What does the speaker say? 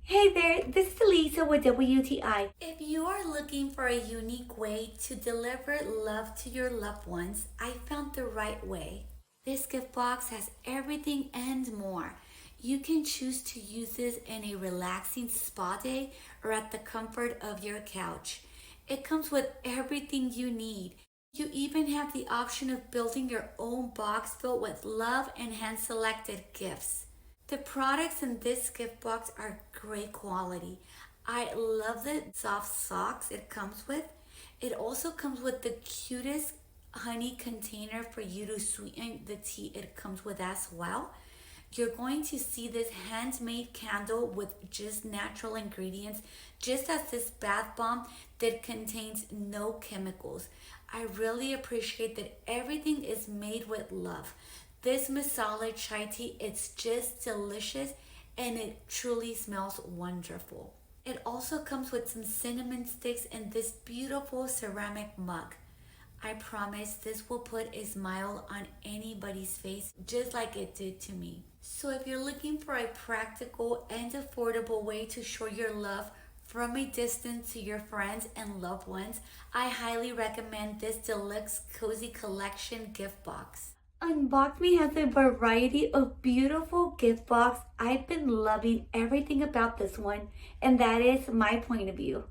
Hey there, this is Lisa with WTI. If you are looking for a unique way to deliver love to your loved ones, I found the right way. This gift box has everything and more. You can choose to use this in a relaxing spa day or at the comfort of your couch. It comes with everything you need. You even have the option of building your own box filled with love and hand selected gifts. The products in this gift box are great quality. I love the soft socks it comes with. It also comes with the cutest honey container for you to sweeten the tea it comes with as well. You're going to see this handmade candle with just natural ingredients, just as this bath bomb that contains no chemicals. I really appreciate that everything is made with love. This masala chai tea, it's just delicious and it truly smells wonderful. It also comes with some cinnamon sticks in this beautiful ceramic mug. I promise this will put a smile on anybody's face just like it did to me. So if you're looking for a practical and affordable way to show your love from a distance to your friends and loved ones, I highly recommend this deluxe cozy collection gift box. Unboxme has a variety of beautiful gift box. I've been loving everything about this one, and that is my point of view.